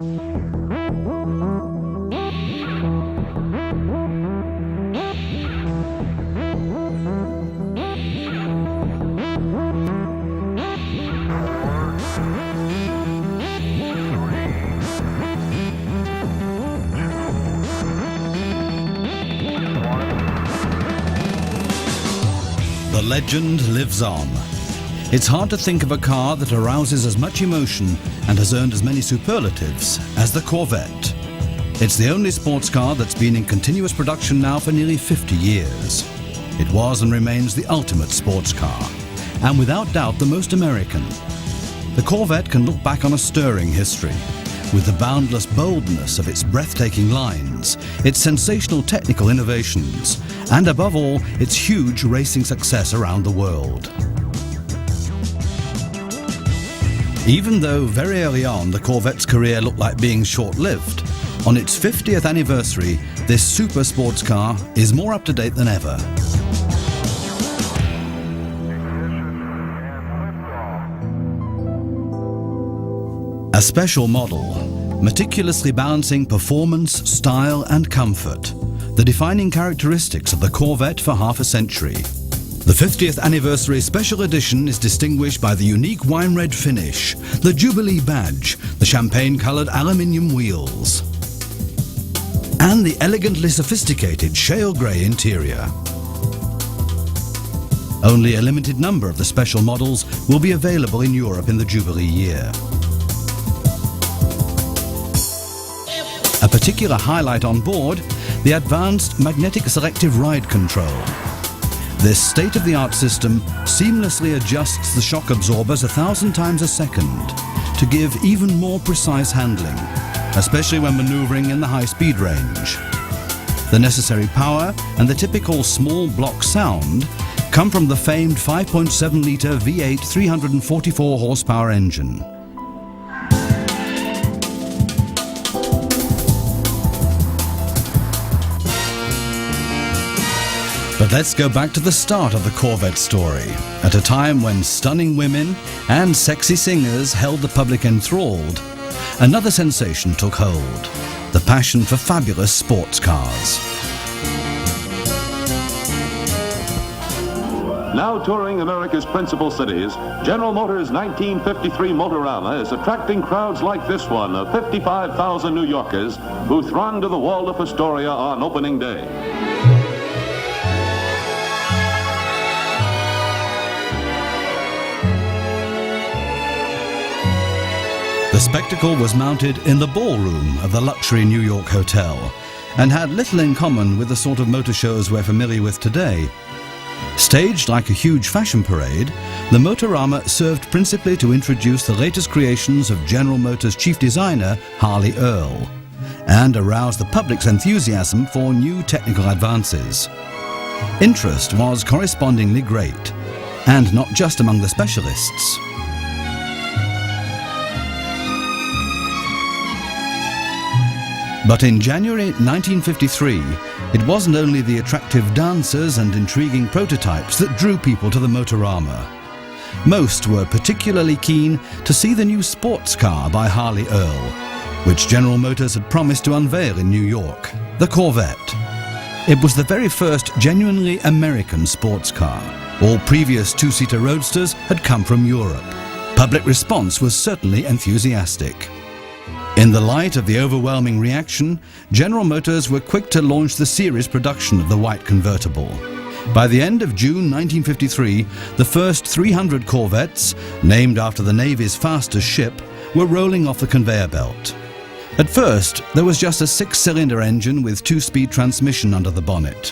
The legend lives on. It's hard to think of a car that arouses as much emotion and has earned as many superlatives as the Corvette. It's the only sports car that's been in continuous production now for nearly 50 years. It was and remains the ultimate sports car, and without doubt the most American. The Corvette can look back on a stirring history, with the boundless boldness of its breathtaking lines, its sensational technical innovations, and above all, its huge racing success around the world. Even though very early on the Corvette's career looked like being short-lived, on its 50th anniversary, this super sports car is more up-to-date than ever. A special model, meticulously balancing performance, style and comfort, the defining characteristics of the Corvette for half a century. The 50th anniversary special edition is distinguished by the unique wine red finish, the Jubilee badge, the champagne-coloured aluminium wheels, and the elegantly sophisticated shale grey interior. Only a limited number of the special models will be available in Europe in the Jubilee year. A particular highlight on board, the advanced magnetic selective ride control. This state-of-the-art system seamlessly adjusts the shock absorbers 1,000 times a second to give even more precise handling, especially when maneuvering in the high-speed range. The necessary power and the typical small block sound come from the famed 5.7-litre V8 344 horsepower engine. But let's go back to the start of the Corvette story, at a time when stunning women and sexy singers held the public enthralled. Another sensation took hold, the passion for fabulous sports cars. Now touring America's principal cities, General Motors' 1953 Motorama is attracting crowds like this one of 55,000 New Yorkers who throng to the Waldorf Astoria on opening day. The spectacle was mounted in the ballroom of the luxury New York hotel and had little in common with the sort of motor shows we're familiar with today. Staged like a huge fashion parade, the Motorama served principally to introduce the latest creations of General Motors' chief designer, Harley Earl, and arouse the public's enthusiasm for new technical advances. Interest was correspondingly great, and not just among the specialists. But in January 1953, it wasn't only the attractive dancers and intriguing prototypes that drew people to the Motorama. Most were particularly keen to see the new sports car by Harley Earl, which General Motors had promised to unveil in New York, the Corvette. It was the very first genuinely American sports car. All previous two-seater roadsters had come from Europe. Public response was certainly enthusiastic. In the light of the overwhelming reaction, General Motors were quick to launch the series production of the white convertible. By the end of June 1953, the first 300 Corvettes, named after the Navy's fastest ship, were rolling off the conveyor belt. At first, there was just a 6-cylinder engine with 2-speed transmission under the bonnet.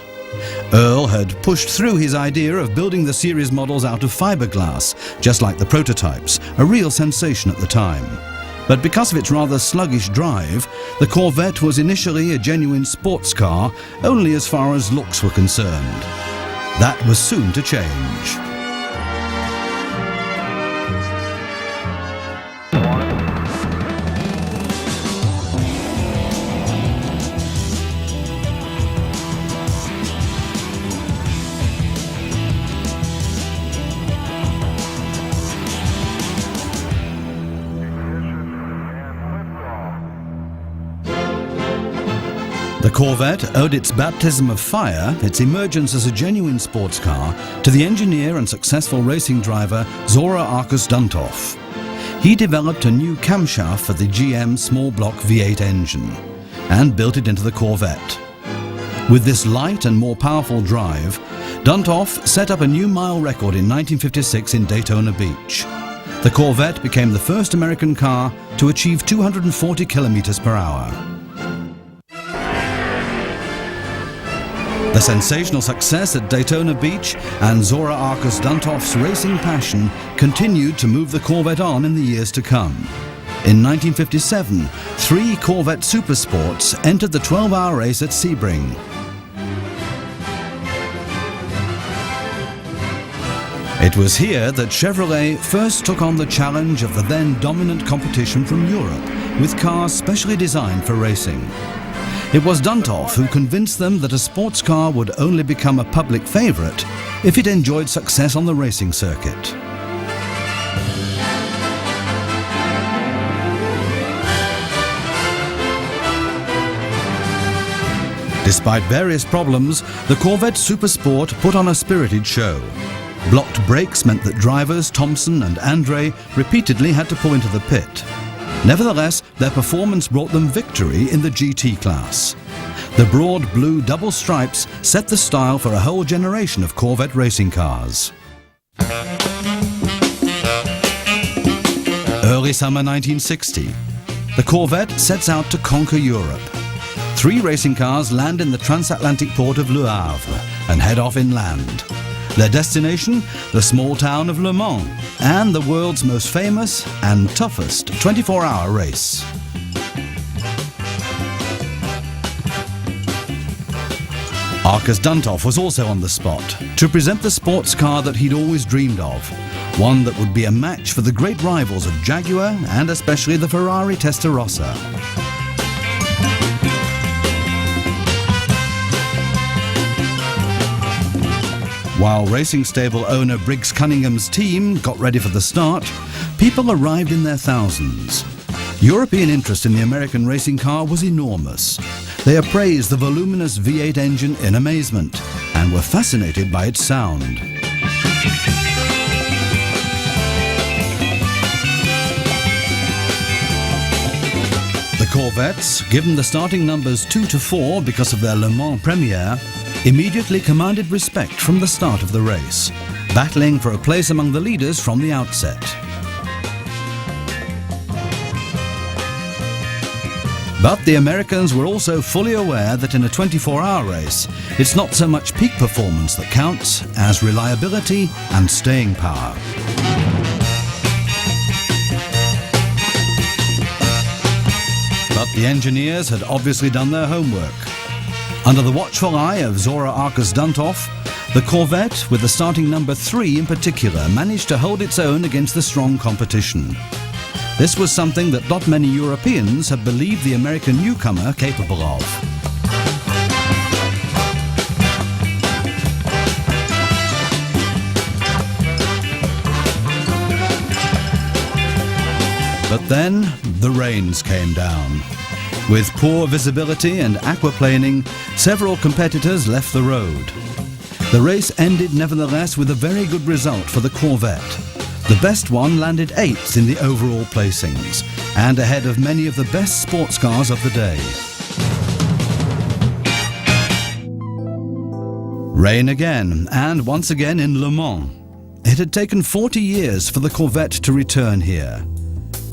Earl had pushed through his idea of building the series models out of fiberglass, just like the prototypes, a real sensation at the time. But because of its rather sluggish drive, the Corvette was initially a genuine sports car only as far as looks were concerned. That was soon to change. The Corvette owed its baptism of fire, its emergence as a genuine sports car, to the engineer and successful racing driver Zora Arkus Duntov. He developed a new camshaft for the GM small block V8 engine and built it into the Corvette. With this light and more powerful drive, Duntov set up a new mile record in 1956 in Daytona Beach. The Corvette became the first American car to achieve 240 kilometers per hour. The sensational success at Daytona Beach and Zora Arkus Duntov's racing passion continued to move the Corvette on in the years to come. In 1957, 3 Corvette Supersports entered the 12-hour race at Sebring. It was here that Chevrolet first took on the challenge of the then dominant competition from Europe, with cars specially designed for racing. It was Duntov who convinced them that a sports car would only become a public favorite if it enjoyed success on the racing circuit. Despite various problems, the Corvette Supersport put on a spirited show. Blocked brakes meant that drivers Thompson and Andre repeatedly had to pull into the pit. Nevertheless, their performance brought them victory in the GT class. The broad blue double stripes set the style for a whole generation of Corvette racing cars. Early summer 1960. The Corvette sets out to conquer Europe. 3 racing cars land in the transatlantic port of Le Havre and head off inland. Their destination, the small town of Le Mans, and the world's most famous and toughest 24-hour race. Arkus Duntov was also on the spot to present the sports car that he'd always dreamed of, one that would be a match for the great rivals of Jaguar and especially the Ferrari Testarossa. While racing stable owner Briggs Cunningham's team got ready for the start, people arrived in their thousands. European interest in the American racing car was enormous. They appraised the voluminous V8 engine in amazement and were fascinated by its sound. The Corvettes, given the starting numbers 2 to 4 because of their Le Mans premiere, immediately commanded respect from the start of the race, battling for a place among the leaders from the outset. But the Americans were also fully aware that in a 24-hour race, it's not so much peak performance that counts as reliability and staying power. But the engineers had obviously done their homework. Under the watchful eye of Zora Arkus Duntov, the Corvette, with the starting number 3 in particular, managed to hold its own against the strong competition. This was something that not many Europeans had believed the American newcomer capable of. But then, the rains came down. With poor visibility and aquaplaning, several competitors left the road. The race ended nevertheless with a very good result for the Corvette. The best one landed 8th in the overall placings, and ahead of many of the best sports cars of the day. Rain again, and once again in Le Mans. It had taken 40 years for the Corvette to return here.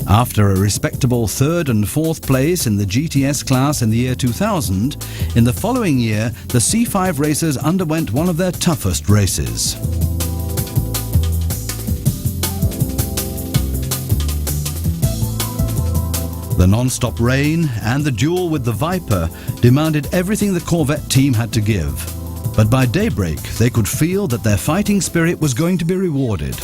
After a respectable 3rd and 4th place in the GTS class in the year 2000, in the following year, the C5 racers underwent one of their toughest races. The non-stop rain and the duel with the Viper demanded everything the Corvette team had to give. But by daybreak, they could feel that their fighting spirit was going to be rewarded.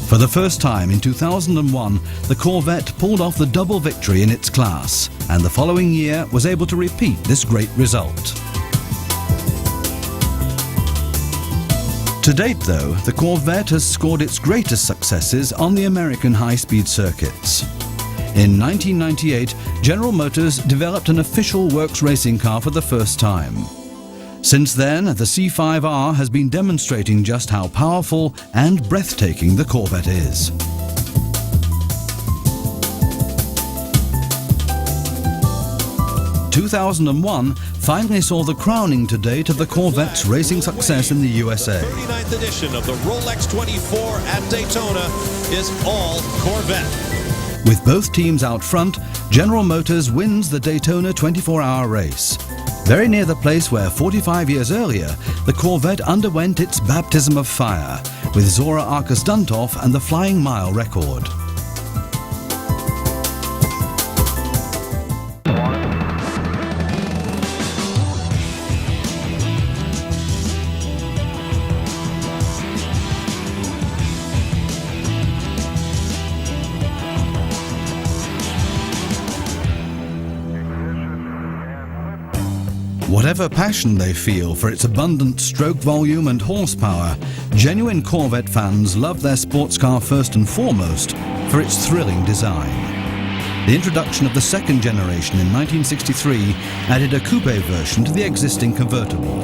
For the first time in 2001, the Corvette pulled off the double victory in its class, and the following year was able to repeat this great result. To date, though, the Corvette has scored its greatest successes on the American high-speed circuits. In 1998, General Motors developed an official works racing car for the first time. Since then, the C5R has been demonstrating just how powerful and breathtaking the Corvette is. – 2001 finally saw the crowning to date of the Corvette's racing success in the USA. The 39th edition of the Rolex 24 at Daytona is all Corvette. With both teams out front, General Motors wins the Daytona 24-hour race. Very near the place where 45 years earlier, the Corvette underwent its baptism of fire, with Zora Arkus-Duntov and the Flying Mile record. Whatever passion they feel for its abundant stroke volume and horsepower, genuine Corvette fans love their sports car first and foremost for its thrilling design. The introduction of the second generation in 1963 added a coupe version to the existing convertible.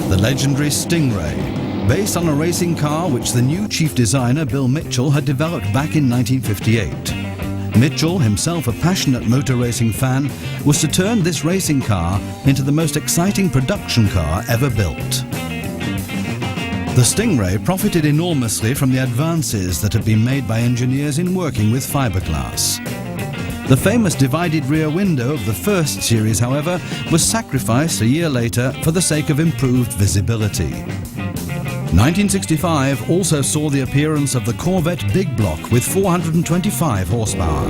The legendary Sting Ray, based on a racing car which the new chief designer Bill Mitchell had developed back in 1958. Mitchell, himself a passionate motor racing fan, was to turn this racing car into the most exciting production car ever built. The Sting Ray profited enormously from the advances that had been made by engineers in working with fiberglass. The famous divided rear window of the first series, however, was sacrificed a year later for the sake of improved visibility. 1965 also saw the appearance of the Corvette Big Block with 425 horsepower.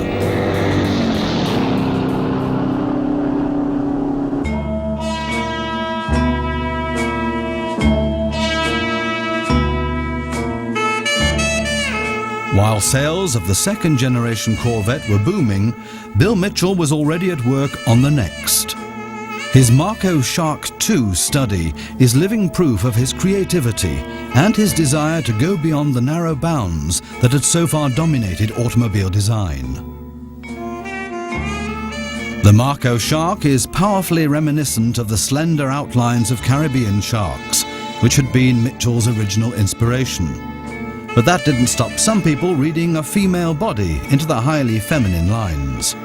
While sales of the second generation Corvette were booming, Bill Mitchell was already at work on the next. His Marco Shark II study is living proof of his creativity and his desire to go beyond the narrow bounds that had so far dominated automobile design. The Marco Shark is powerfully reminiscent of the slender outlines of Caribbean sharks, which had been Mitchell's original inspiration. But that didn't stop some people reading a female body into the highly feminine lines.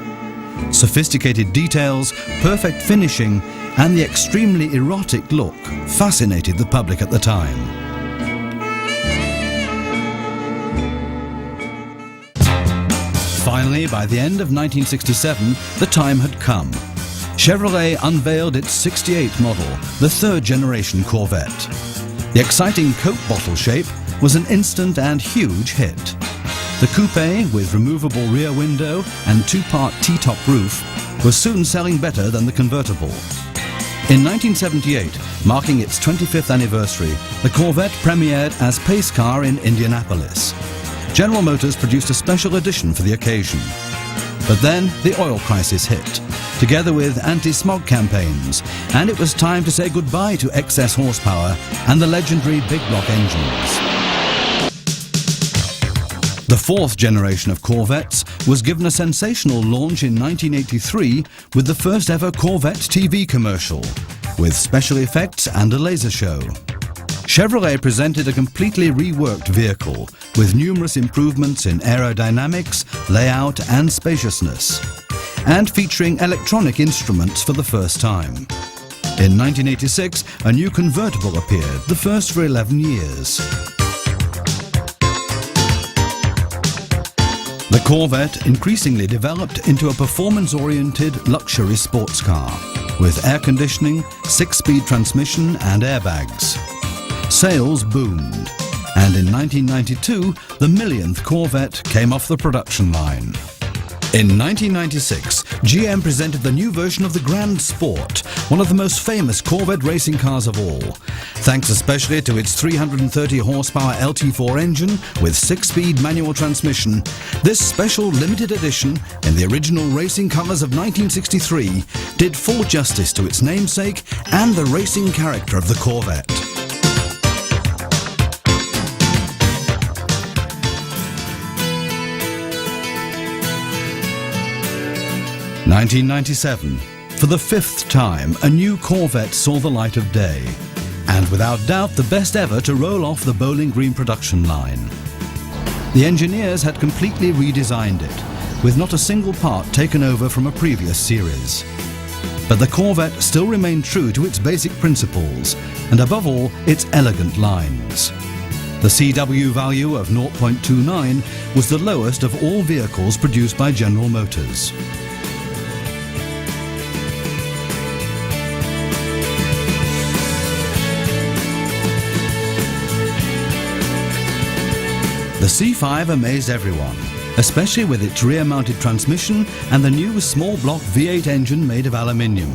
Sophisticated details, perfect finishing, and the extremely erotic look fascinated the public at the time. Finally, by the end of 1967, the time had come. Chevrolet unveiled its '68 model, the third generation Corvette. The exciting Coke bottle shape was an instant and huge hit. The coupe, with removable rear window and two-part T-top roof, was soon selling better than the convertible. In 1978, marking its 25th anniversary, the Corvette premiered as pace car in Indianapolis. General Motors produced a special edition for the occasion. But then the oil crisis hit, together with anti-smog campaigns, and it was time to say goodbye to excess horsepower and the legendary big block engines. The fourth generation of Corvettes was given a sensational launch in 1983 with the first ever Corvette TV commercial, with special effects and a laser show. Chevrolet presented a completely reworked vehicle with numerous improvements in aerodynamics, layout and spaciousness, and featuring electronic instruments for the first time. In 1986, a new convertible appeared, the first for 11 years. The Corvette increasingly developed into a performance-oriented luxury sports car with air conditioning, 6-speed transmission and airbags. Sales boomed, and in 1992 the millionth Corvette came off the production line. In 1996, GM presented the new version of the Grand Sport, one of the most famous Corvette racing cars of all. Thanks especially to its 330 horsepower LT4 engine with 6-speed manual transmission, this special limited edition in the original racing colors of 1963 did full justice to its namesake and the racing character of the Corvette. 1997. For the fifth time, a new Corvette saw the light of day. And without doubt, the best ever to roll off the Bowling Green production line. The engineers had completely redesigned it, with not a single part taken over from a previous series. But the Corvette still remained true to its basic principles, and above all, its elegant lines. The CW value of 0.29 was the lowest of all vehicles produced by General Motors. The C5 amazed everyone, especially with its rear-mounted transmission and the new small-block V8 engine made of aluminium.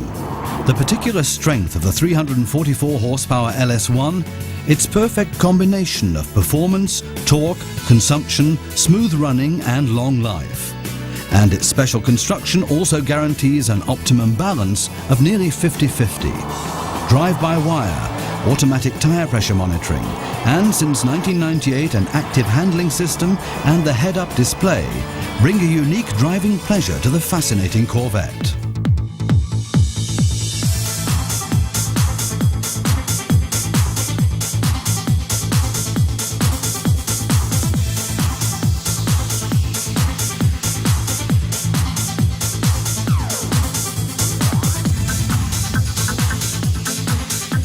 The particular strength of the 344 horsepower LS1, its perfect combination of performance, torque, consumption, smooth running and long life. And its special construction also guarantees an optimum balance of nearly 50-50. Drive-by-wire, automatic tyre pressure monitoring, and since 1998 an active handling system and the head-up display bring a unique driving pleasure to the fascinating Corvette.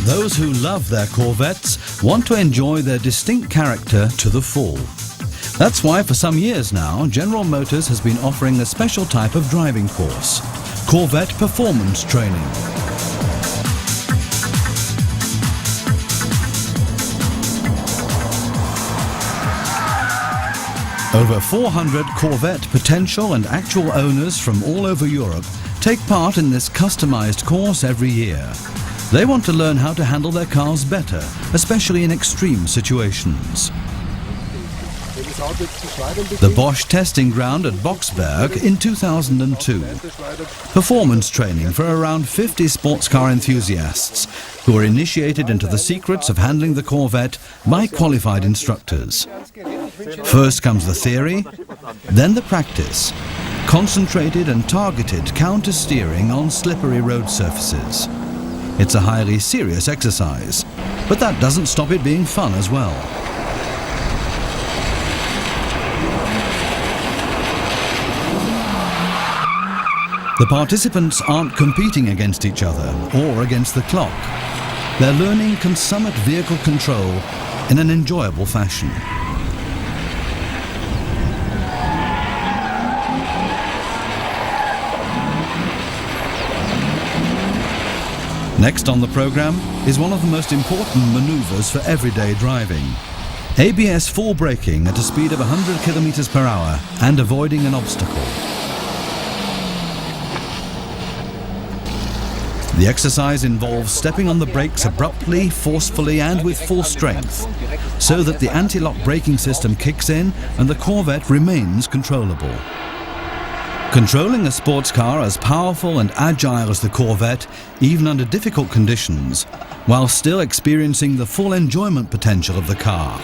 Those who love their Corvettes want to enjoy their distinct character to the full. That's why for some years now, General Motors has been offering a special type of driving course, Corvette Performance Training. Over 400 Corvette potential and actual owners from all over Europe take part in this customized course every year. They want to learn how to handle their cars better, especially in extreme situations. The Bosch testing ground at Boxberg in 2002. Performance training for around 50 sports car enthusiasts who are initiated into the secrets of handling the Corvette by qualified instructors. First comes the theory, then the practice. Concentrated and targeted counter-steering on slippery road surfaces. It's a highly serious exercise, but that doesn't stop it being fun as well. The participants aren't competing against each other or against the clock. They're learning consummate vehicle control in an enjoyable fashion. Next on the program is one of the most important maneuvers for everyday driving. ABS full braking at a speed of 100 km per hour and avoiding an obstacle. The exercise involves stepping on the brakes abruptly, forcefully and with full strength, so that the anti-lock braking system kicks in and the Corvette remains controllable. Controlling a sports car as powerful and agile as the Corvette, even under difficult conditions, while still experiencing the full enjoyment potential of the car.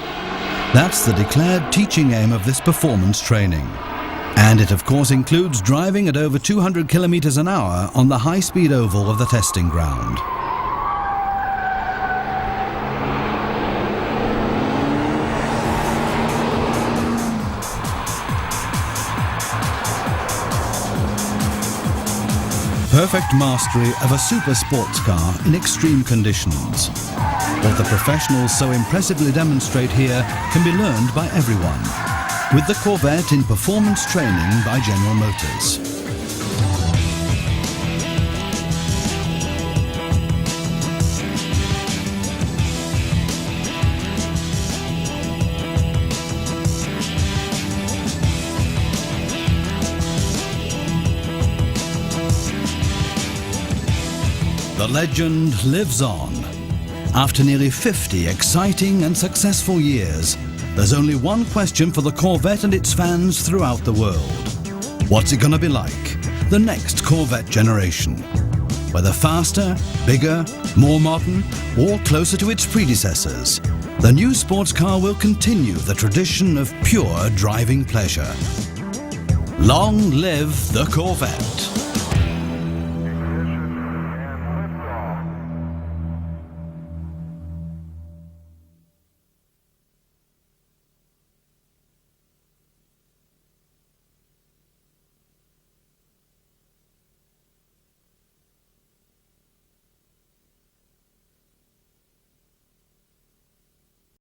That's the declared teaching aim of this performance training. And it of course includes driving at over 200 kilometers an hour on the high-speed oval of the testing ground. Perfect mastery of a super sports car in extreme conditions. What the professionals so impressively demonstrate here can be learned by everyone, with the Corvette in performance training by General Motors. The legend lives on. After nearly 50 exciting and successful years, there's only one question for the Corvette and its fans throughout the world. What's it gonna be like? The next Corvette generation. Whether faster, bigger, more modern, or closer to its predecessors, the new sports car will continue the tradition of pure driving pleasure. Long live the Corvette!